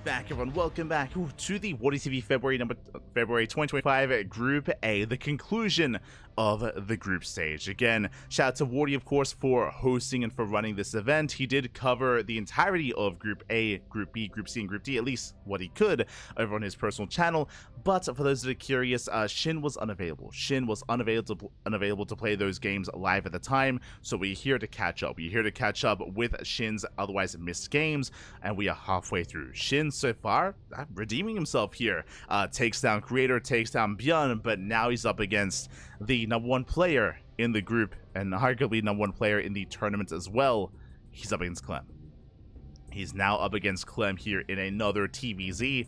back, everyone. Welcome back to the WardiTV February 2025 Group A, the conclusion of the group stage. Again, shout out to Wardi, of course, for hosting and for running this event. He did cover the entirety of Group A, Group B, Group C, and Group D, at least what he could, over on his personal channel. But for those that are curious, SHIN was unavailable. SHIN was unavailable to play those games live at the time, so we're here to catch up. We're here to catch up with SHIN's otherwise missed games, and we are halfway through. SHIN, so far, redeeming himself here. Takes down Creator, takes down Bjorn, but now he's up against the #1 player in the group, and arguably #1 player in the tournament as well. He's up against Clem. He's now up against Clem here in another TvZ.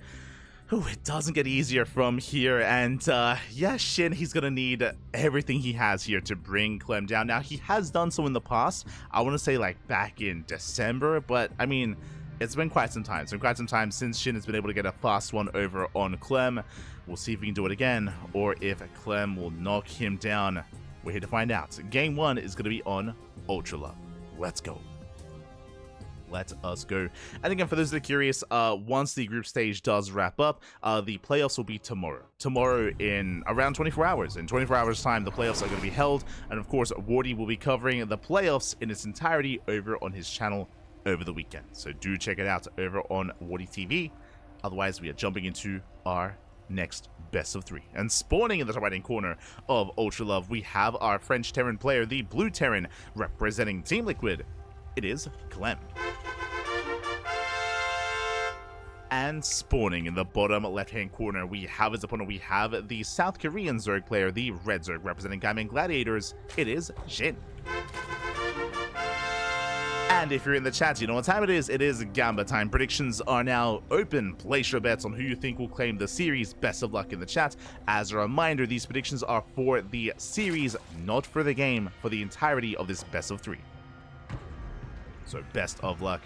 Ooh, it doesn't get easier from here, and yeah, SHIN, he's gonna need everything he has here to bring Clem down. Now, he has done so in the past, I want to say like back in December, but I mean, it's been quite some time. It's been quite some time since SHIN has been able to get a fast one over on Clem. We'll see if we can do it again, or if Clem will knock him down. We're here to find out. Game 1 is going to be on Ultra Love. Let's go. Let us go. And again, for those that are curious, once the group stage does wrap up, the playoffs will be tomorrow. Tomorrow in around 24 hours. In 24 hours time, the playoffs are going to be held. And of course, Wardi will be covering the playoffs in its entirety over on his channel over the weekend. So do check it out over on WardiTV. Otherwise, we are jumping into our next best of 3. And spawning in the top right hand corner of Ultra Love, we have our French Terran player, the Blue Terran, representing Team Liquid. It is Clem. And spawning in the bottom left-hand corner, we have his opponent. We have the South Korean Zerg player, the Red Zerg, representing Gaiman Gladiators. It is SHIN. And if you're in the chat, you know what time it is. It is Gamba time. Predictions are now open. Place your bets on who you think will claim the series. Best of luck in the chat. As a reminder, these predictions are for the series, not for the game, for the entirety of this best of 3. So best of luck.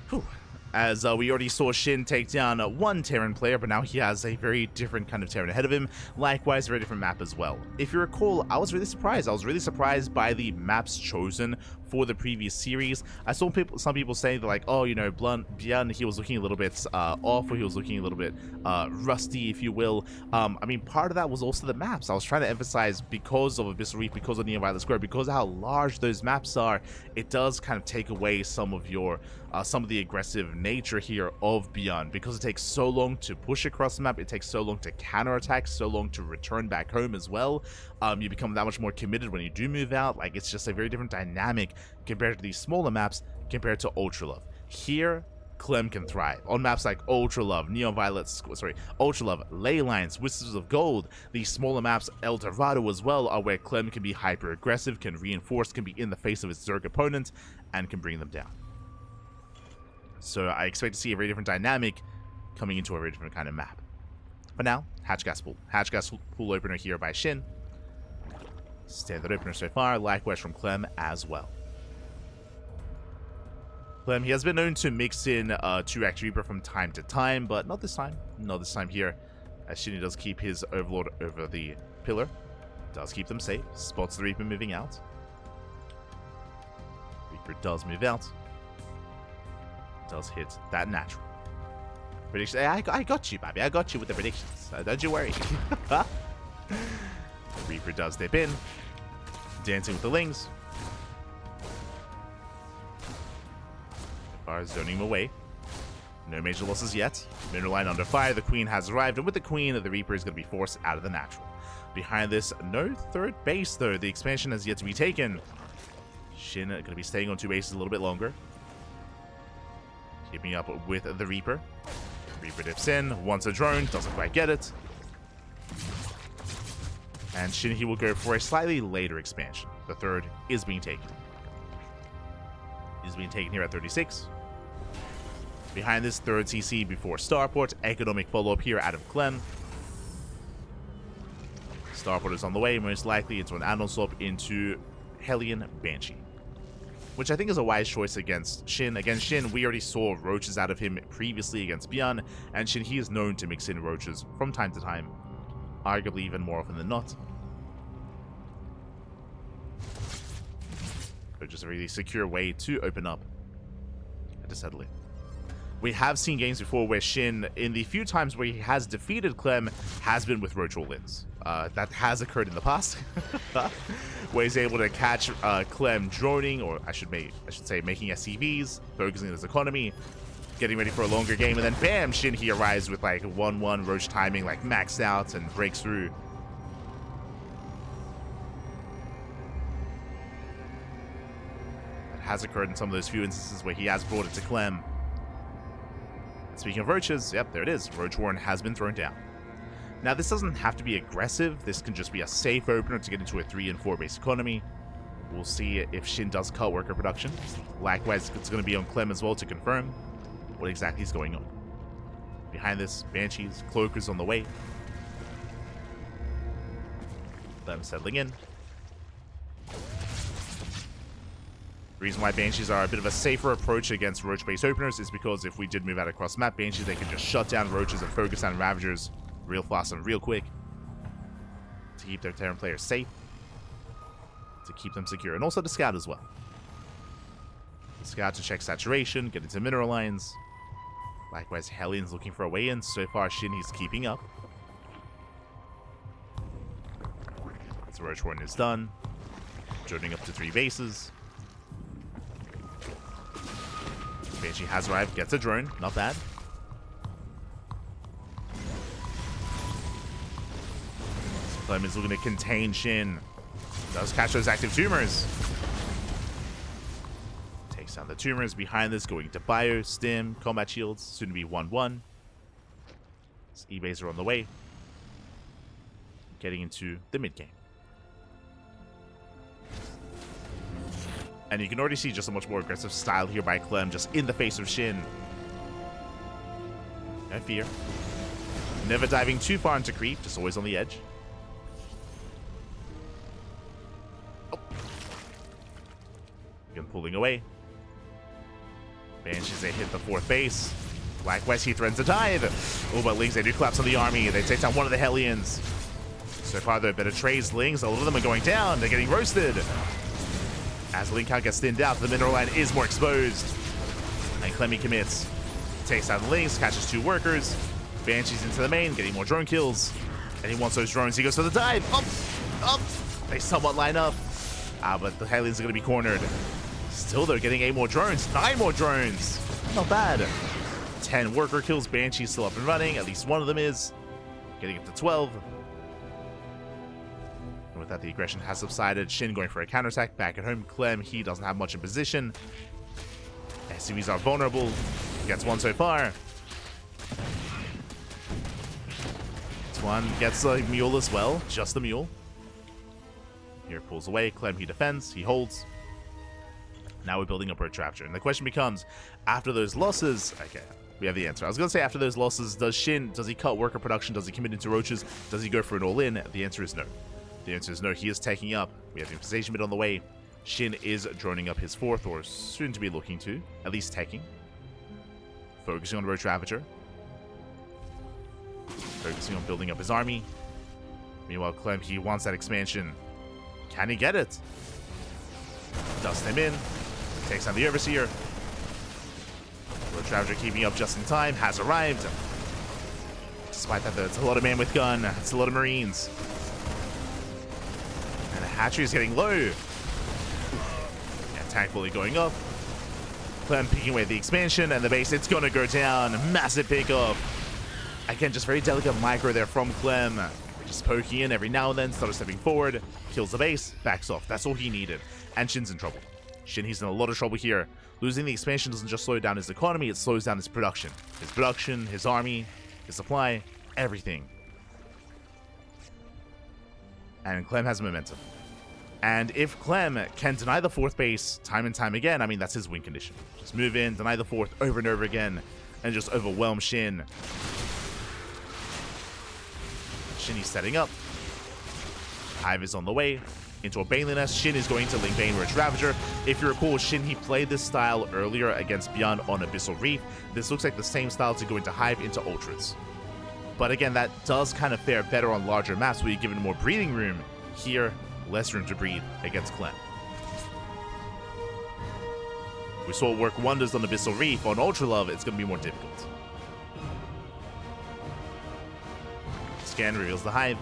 Whew. As we already saw SHIN take down one Terran player, but now he has a very different kind of Terran ahead of him. Likewise, a very different map as well. If you recall, I was really surprised. I was really surprised by the maps chosen for the previous series. I saw some people say that, like, oh, you know, Bjorn, he was looking a little bit off, or he was looking a little bit rusty, if you will. I mean, part of that was also the maps. I was trying to emphasize, because of Abyssal Reef, because of Neon-Violet Square, because of how large those maps are, it does kind of take away some of your some of the aggressive nature here of Bjorn, because it takes so long to push across the map, it takes so long to counterattack, so long to return back home as well. You become that much more committed when you do move out. Like, it's just a very different dynamic compared to these smaller maps, compared to Ultra Love. Here, Clem can thrive on maps like Ultra Love, Ultra Love, Ley Lines, Whispers of Gold. These smaller maps, El Dorado as well, are where Clem can be hyper aggressive, can reinforce, can be in the face of his Zerg opponent, and can bring them down. So I expect to see a very different dynamic coming into a very different kind of map. For now, Hatch Gas Pool. Hatch Gas Pool opener here by SHIN. Standard opener so far, likewise from Clem as well. Clem, he has been known to mix in 2-Act Reaper from time to time, but not this time. Not this time here, as SHIN does keep his Overlord over the pillar. Does keep them safe. Spots the Reaper moving out. Reaper does move out. Does hit that natural. Prediction. I got you, baby. I got you with the predictions. Don't you worry. Reaper does dip in. Dancing with the Lings. Are zoning him away. No major losses yet. Mineral line under fire. The Queen has arrived, and with the Queen, the Reaper is going to be forced out of the natural. Behind this, no third base though. The expansion has yet to be taken. SHIN going to be staying on 2 bases a little bit longer. Keeping up with the Reaper. Reaper dips in, wants a drone, doesn't quite get it. And SHIN, he will go for a slightly later expansion. The third is being taken. Is being taken here at 36. Behind this, third CC before Starport. Economic follow-up here out of Clem. Starport is on the way, most likely into an Andal swap into Hellion Banshee, which I think is a wise choice against SHIN. Against SHIN, we already saw roaches out of him previously against Bjorn, and SHIN, he is known to mix in roaches from time to time, arguably even more often than not. So just a really secure way to open up and to settle in. We have seen games before where SHIN, in the few times where he has defeated Clem, has been with Roach all-ins. That has occurred in the past, where he's able to catch Clem droning, or I should say making SCVs, focusing on his economy, getting ready for a longer game, and then bam, SHIN, he arrives with like 1-1 Roach timing, like maxed out, and breaks through. That has occurred in some of those few instances where he has brought it to Clem. Speaking of roaches, yep, there it is. Roach Warren has been thrown down. Now, this doesn't have to be aggressive. This can just be a safe opener to get into a 3 and 4 base economy. We'll see if SHIN does cut worker production. Likewise, it's going to be on Clem as well to confirm what exactly is going on. Behind this, Banshees, Cloakers on the way. Them settling in. The reason why Banshees are a bit of a safer approach against Roach-based openers is because if we did move out across map, Banshees, they can just shut down Roaches and focus on Ravagers real fast and real quick to keep their Terran players safe, to keep them secure, and also to scout as well. The scout to check saturation, get into mineral lines. Likewise, Hellions looking for a way in. So far, SHIN, he's keeping up. So Roach Warden is done. Joining up to 3 bases. Banshee has arrived, gets a drone, not bad. Clem is looking to contain SHIN. Does catch those active tumors. Takes down the tumors. Behind this, going to Bio, Stim, Combat Shields, soon to be 1-1. E-Base are on the way. Getting into the mid-game. And you can already see just a much more aggressive style here by Clem, just in the face of SHIN. No fear. Never diving too far into creep, just always on the edge. Oh. Again, pulling away. Banshees, they hit the 4th base. Likewise, he threatens to dive. Oh, but Lings, they do collapse on the army. They take down one of the Hellions. So far, they're better trades. Lings, a lot of them are going down. They're getting roasted. As Link count gets thinned out, the mineral line is more exposed. And Clemmy commits. Takes out the Lings, catches 2 workers. Banshees into the main, getting more drone kills. And he wants those drones. He goes for the dive. Up. They somewhat line up. But the Hellions are going to be cornered. Still, they're getting 8 more drones. 9 more drones. Not bad. 10 worker kills. Banshees still up and running. At least one of them is. Getting up to 12. And with that, the aggression has subsided. SHIN going for a counterattack. Back at home, Clem, he doesn't have much in position. SCVs are vulnerable. Gets one so far. This one gets a mule as well. Just the mule. Here pulls away. Clem, he defends. He holds. Now we're building up our Rapture. And the question becomes, after those losses... Okay, we have the answer. I was going to say after those losses, does SHIN, does he cut worker production? Does he commit into roaches? Does he go for an all-in? The answer is no. The answer is no. He is taking up. We have the imposition bit on the way. SHIN is droning up his 4th, or soon to be looking to. At least taking. Focusing on Roach Ravager. Focusing on building up his army. Meanwhile, Clem, he wants that expansion. Can he get it? Dusts him in. Takes on the Overseer. Roach Ravager keeping up just in time. Has arrived. Despite that, it's a lot of man with gun. It's a lot of Marines. And the hatchery is getting low. And tank fully going up. Clem picking away the expansion and the base. It's going to go down. Massive pickup. Again, just very delicate micro there from Clem. Just poking in every now and then. Started stepping forward. Kills the base. Backs off. That's all he needed. And SHIN's in trouble. SHIN, he's in a lot of trouble here. Losing the expansion doesn't just slow down his economy. It slows down his production. His production, his army, his supply, everything. And Clem has momentum. And if Clem can deny the 4th base time and time again, I mean, that's his win condition. Just move in, deny the 4th over and over again, and just overwhelm SHIN. SHIN, he's setting up. Hive is on the way. Into a Baneley nest. SHIN is going to link Bane Roach Ravager. If you recall, SHIN, he played this style earlier against Beyond on Abyssal Reef. This looks like the same style to go into Hive into Ultras. But again, that does kind of fare better on larger maps where you're given more breathing room. Here, less room to breathe against Clem. We saw it work wonders on Abyssal Reef. On Ultra Love, it's going to be more difficult. Scan reveals the hive.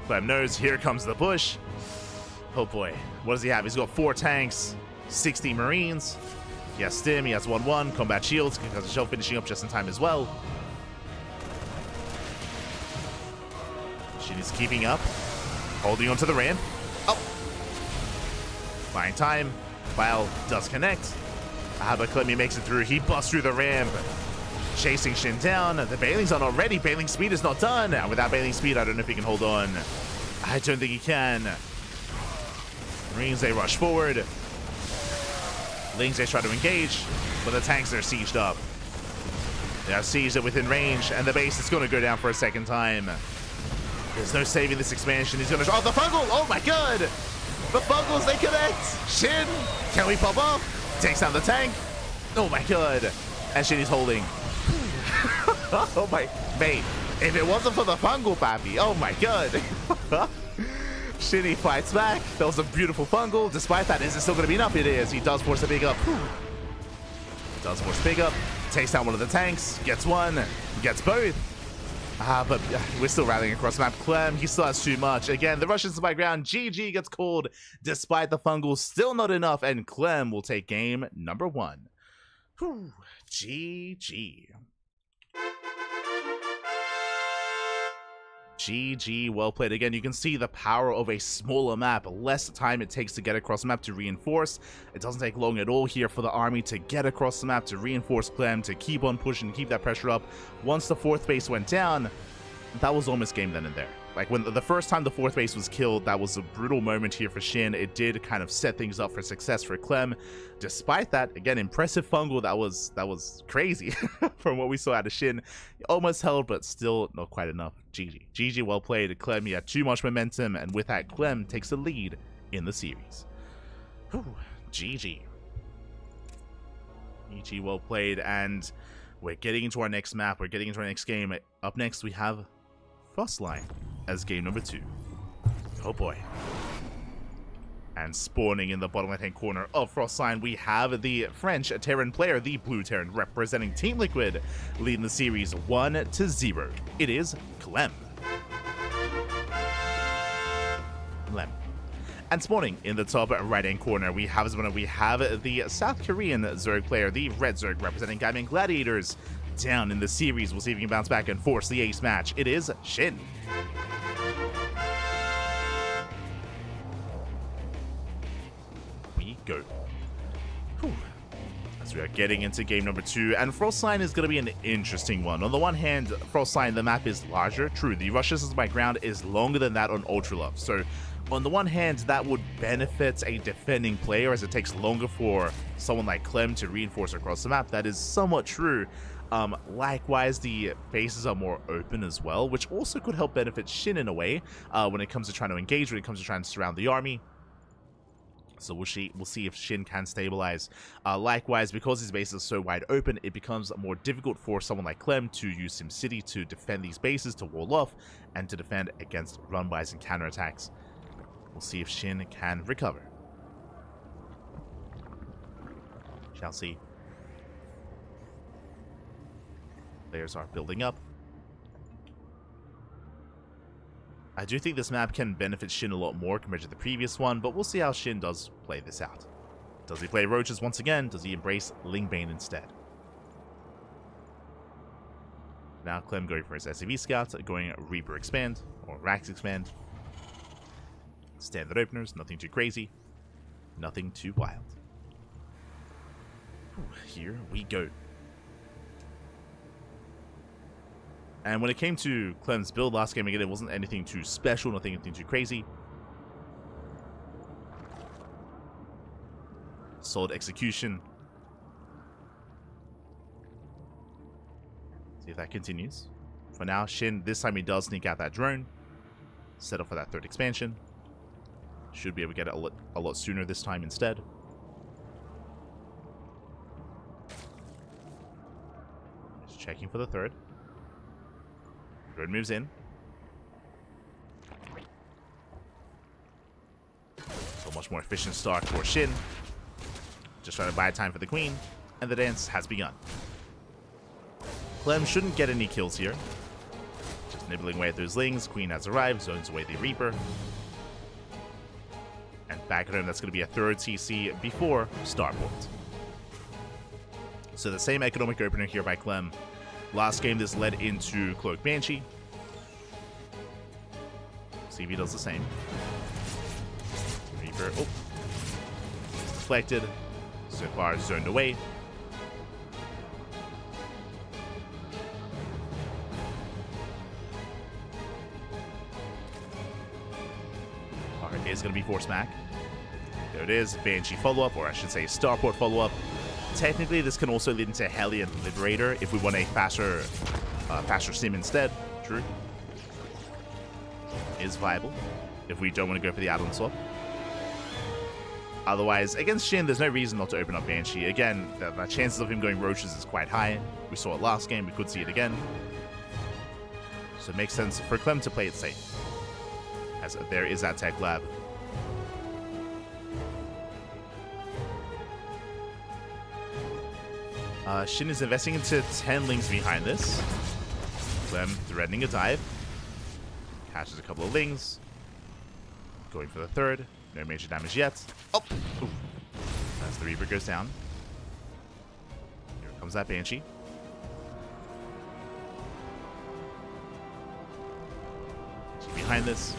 Clem knows, here comes the push. Oh boy, what does he have? He's got 4 tanks, 60 Marines. He has Stim, he has 1-1, combat shields, because the shell finishing up just in time as well. SHIN is keeping up, holding onto the ramp. Oh! Buying time. Bile does connect. But Clem makes it through. He busts through the ramp. Chasing SHIN down. The bailings are not ready. Bailing speed is not done. And without bailing speed, I don't know if he can hold on. I don't think he can. Marines, they rush forward. Lings, they try to engage. But the tanks are sieged up. They are sieged within range. And the base is going to go down for a second time. There's no saving this expansion. He's going to... Oh, the fungal! Oh my god! The fungals, they connect! SHIN! Can we pop off? Takes down the tank. Oh my god. And SHIN is holding. Oh my... Mate, if it wasn't for the fungal, pappy, oh my god. SHIN fights back. That was a beautiful fungal. Despite that, is it still going to be enough? It is. He does force a big up. Does force a big up. Takes down one of the tanks. Gets one. Gets both. But we're still rallying across the map. Clem, he still has too much. Again, the Russians by ground. GG gets called despite the fungal. Still not enough. And Clem will take game number 1. Whew. GG. GG, well played. Again, you can see the power of a smaller map. Less time it takes to get across the map to reinforce. It doesn't take long at all here for the army to get across the map, to reinforce Clem, to keep on pushing, keep that pressure up. Once the 4th base went down, that was almost game then and there. Like, when the first time the 4th base was killed, that was a brutal moment here for SHIN. It did kind of set things up for success for Clem. Despite that, again, impressive fungal. That was crazy from what we saw out of SHIN. Almost held, but still not quite enough. GG. GG, well played. Clem, he had too much momentum, and with that, Clem takes the lead in the series. Whew. GG. GG, well played, and we're getting into our next map. We're getting into our next game. Up next, we have Frostline as game number 2. Oh boy. And spawning in the bottom left hand corner of Frostline, we have the French Terran player, the Blue Terran, representing Team Liquid, leading the series 1-0. It is Clem. Clem. And spawning in the top right hand corner, we have the South Korean Zerg player, the Red Zerg, representing Gaiman Gladiators. Down in the series, we'll see if he can bounce back and force the ace match. It is SHIN. We go. Whew. As we are getting into game number 2, and Frostline is going to be an interesting one. On the one hand, Frostline, the map is larger. True, the Russians by ground is longer than that on Ultra Love. So, on the one hand, that would benefit a defending player as it takes longer for someone like Clem to reinforce across the map. That is somewhat true. Likewise, the bases are more open as well, which also could help benefit SHIN in a way when it comes to trying to engage, when it comes to trying to surround the army. So we'll see if SHIN can stabilize. Likewise, because his base is so wide open, it becomes more difficult for someone like Clem to use SimCity to defend these bases, to wall off, and to defend against run-bys and counterattacks. We'll see if SHIN can recover. Shall see. Players are building up. I do think this map can benefit SHIN a lot more compared to the previous one, but we'll see how SHIN does play this out. Does he play Roaches once again? Does he embrace Lingbane instead? Now Clem going for his SCV Scout, going Reaper Expand, or Rax Expand. Standard openers, nothing too crazy, nothing too wild. Here we go. And when it came to Clem's build last game, again, it wasn't anything too special, nothing too crazy. Solid execution. See if that continues. For now, SHIN, this time he does sneak out that drone. Set up for that 3rd expansion. Should be able to get it a lot sooner this time instead. Just checking for the 3rd. Drone moves in. So much more efficient start for SHIN. Just trying to buy time for the queen, and the dance has begun. Clem shouldn't get any kills here. Just nibbling away at those lings. Queen has arrived, zones away the Reaper. And back at home, that's going to be a third TC before Starport. So the same economic opener here by Clem. Last game, this led into Cloak Banshee. See if he does the same. Reaper, oh. Deflected. So far, zoned away. Alright, is going to be Force Smack. There it is, Banshee follow-up, or I should say Starport follow-up. Technically, this can also lead into Hellion Liberator if we want a faster sim instead. True. Is viable if we don't want to go for the add-on swap. Otherwise, against Shin, there's no reason not to open up Banshee. Again, the chances of him going Roaches is quite high. We saw it last game, we could see it again. So it makes sense for Clem to play it safe, as there is that tech lab. Shin is investing into 10 lings behind this. Clem threatening a dive. Catches a couple of lings. Going for the third. No major damage yet. Oh! Ooh. As the Reaper goes down. Here comes that Banshee. Behind this.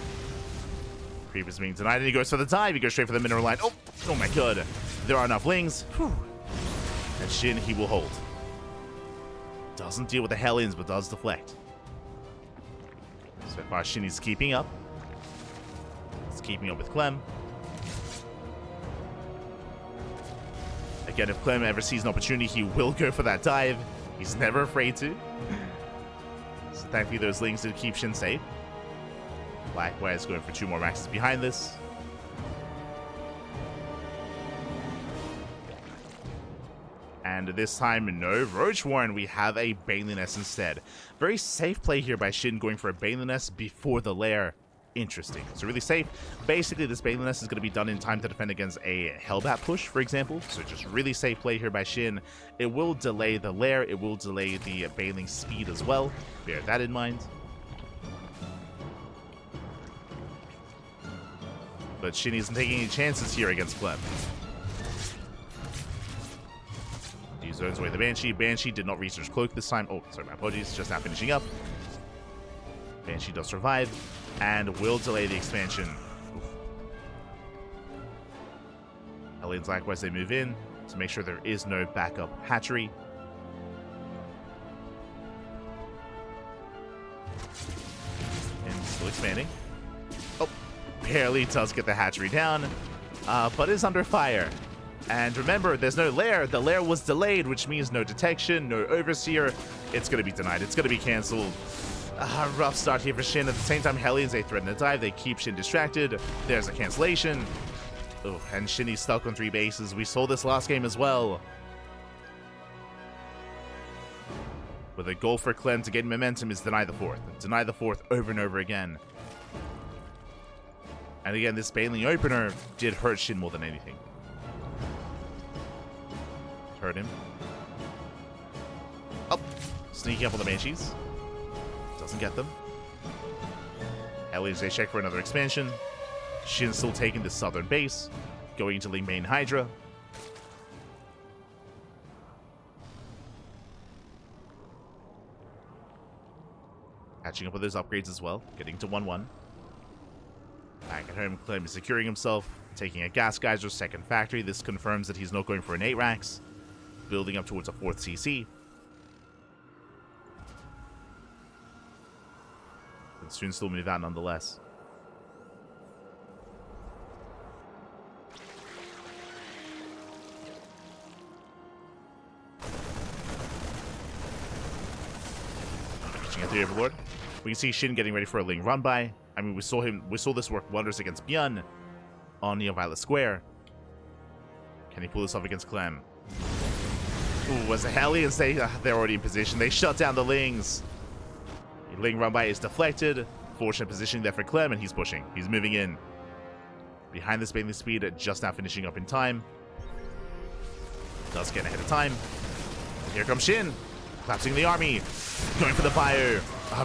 Creep is being denied, and he goes for the dive. He goes straight for the mineral line. Oh! Oh my god. There are enough lings. Whew. And Shin, he will hold. Doesn't deal with the Hellions, but does deflect. So far, Shin is keeping up. He's keeping up with Clem. Again, if Clem ever sees an opportunity, he will go for that dive. He's never afraid to. So thankfully, those lings did keep Shin safe. Likewise, going for 2 more maxes behind this. And this time, no Roach Warren, we have a Baneliness instead. Very safe play here by Shin, going for a Baneliness before the lair. Interesting. So really safe. Basically, this Baneliness is going to be done in time to defend against a Hellbat push, for example. So just really safe play here by Shin. It will delay the lair. It will delay the Baneling speed as well. Bear that in mind. But Shin isn't taking any chances here against Clem. He zones away the Banshee. Banshee did not research Cloak this time. Oh, sorry, my apologies. Just now finishing up. Banshee does survive and will delay the expansion. Hellions likewise, they move in to make sure there is no backup hatchery. And still expanding. Oh, barely does get the hatchery down, but is under fire. And remember, there's no lair. The lair was delayed, which means no detection, no overseer. It's going to be denied. It's going to be cancelled. Rough start here for Shin. At the same time, Hellions, they threaten to dive. They keep Shin distracted. There's a cancellation. Oh, and Shin is stuck on 3 bases. We saw this last game as well. But the goal for Clem to gain momentum is deny the 4th. Deny the 4th over and over again. And again, this Baneling opener did hurt Shin more than anything. Hurt him. Oh, sneaking up on the Banshees. Doesn't get them. Hellions, they check for another expansion. Shin still taking the southern base. Going into the main Hydra. Catching up with those upgrades as well. Getting to 1-1. Back at home, Clem is securing himself. Taking a Gas Geyser, second factory. This confirms that he's not going for an 8-Rax. Building up towards a 4th CC. But soon still move out nonetheless. Reaching out the Overlord. We can see Shin getting ready for a Ling run by. I mean, we saw this work wonders against Byun on Neo Violet Square. Can he pull this off against Clem? Ooh, as the Hellions, they're already in position. They shut down the Lings. The Ling run by is deflected. Fortunate positioning there for Clem, and he's pushing. He's moving in. Behind this Baneling speed, just now finishing up in time. Does get ahead of time. Here comes Shin. Collapsing the army. Going for the bio.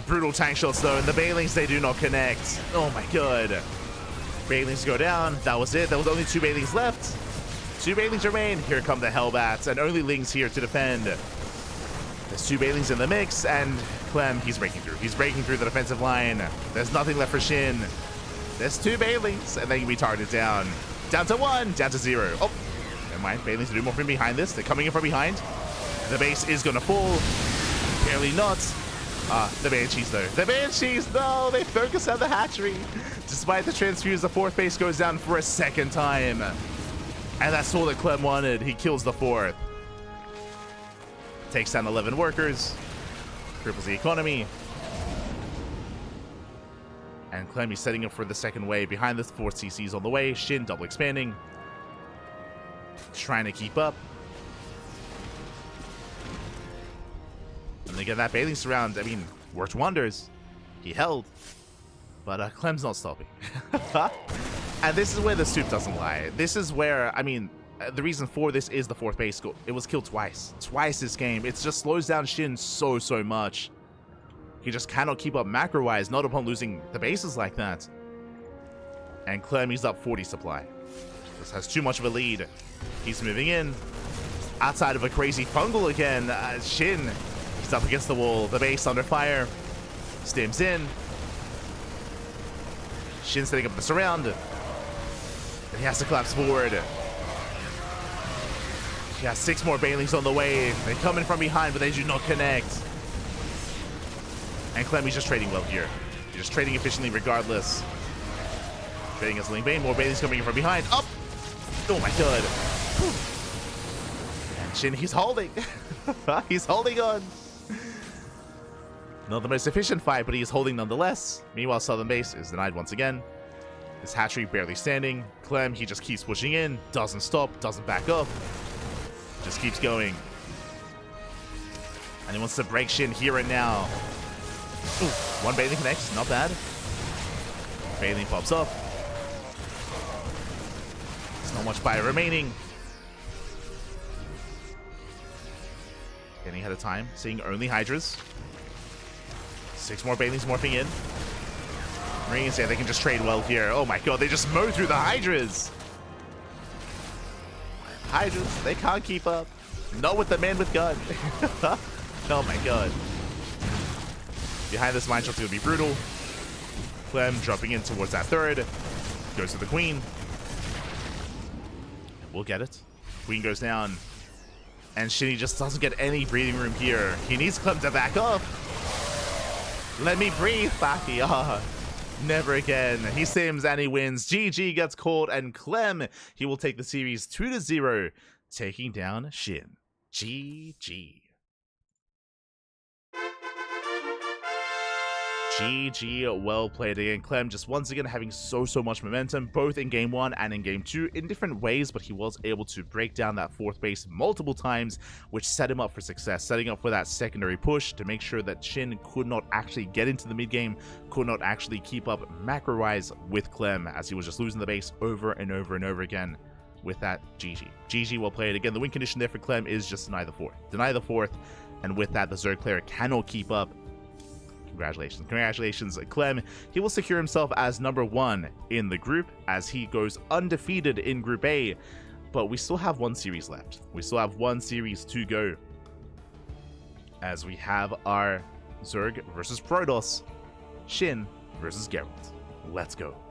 Brutal tank shots though, and the Bailings, they do not connect. Oh my god. Bailings go down. That was it. There was only 2 Bailings left. 2 Bailings remain. Here come the Hellbats, and only Lings here to defend. There's 2 Bailings in the mix, and Clem, he's breaking through. He's breaking through the defensive line. There's nothing left for Shin. There's 2 Bailings, and they can be targeted down. Down to 1, down to 0. Oh, never mind. Bailings do more from behind this. They're coming in from behind. The base is going to fall. Apparently not. The Banshees, though. The Banshees, no! They focus on the hatchery. Despite the transfuse, the 4th base goes down for a 2nd time. And that's all that Clem wanted. He kills the 4th. Takes down 11 workers. Cripples the economy. And Clem is setting up for the 2nd wave. Behind this, 4th CC's on the way. Shin double expanding. Trying to keep up. And they get that Bailing surround. I mean, worked wonders. He held. But Clem's not stopping. And this is where the soup doesn't lie. This is where, I mean, the reason for this is the 4th base. It was killed twice. Twice this game. It just slows down Shin so much. He just cannot keep up macro-wise, not upon losing the bases like that. And Clem, he's up 40 supply. This has too much of a lead. He's moving in. Outside of a crazy fungal again, Shin, he's up against the wall. The base under fire. Stims in. Shin setting up the surround. And he has to collapse forward. He has 6 more Bailings on the way. They come in from behind, but they do not connect. And Clem, he's just trading well here. He's just trading efficiently regardless. Trading as Ling Bane. More Bailings coming in from behind. Up! Oh my god. And Shin, he's holding. He's holding on. Not the most efficient fight, but he is holding nonetheless. Meanwhile, Southern Base is denied once again. This hatchery barely standing. Clem, he just keeps pushing in. Doesn't stop. Doesn't back up. Just keeps going. And he wants to break Shin here and now. Ooh, 1 Bailing connects. Not bad. Bailing pops up. There's not much bio remaining. Getting ahead of time. Seeing only Hydras. 6 more Bailings morphing in. Marines, yeah, they can just trade well here. Oh my god, they just mow through the Hydras. Hydras, they can't keep up. Not with the man with gun. Oh my god. Behind this mine shot's gonna be brutal. Clem dropping in towards that 3rd. Goes to the Queen. We'll get it. Queen goes down. And Shinny just doesn't get any breathing room here. He needs Clem to back up. Let me breathe, Baki. Never again. He sims and he wins. GG gets called, and Clem, he will take the series 2-0, taking down Shin. GG. GG, well played again. Clem just once again having so much momentum, both in game 1 and in game 2, in different ways, but he was able to break down that 4th base multiple times, which set him up for success, setting up for that secondary push to make sure that Shin could not actually get into the mid game, could not actually keep up macro-wise with Clem, as he was just losing the base over and over again. With that, GG. GG, well played. Again, the win condition there for Clem is just deny the 4th. Deny the 4th, and with that, the Zerg player cannot keep up. Congratulations. Congratulations, Clem. He will secure himself as number 1 in the group as he goes undefeated in Group A. But we still have 1 series left. We still have 1 series to go. As we have our Zerg versus Protoss, Shin versus Geralt. Let's go.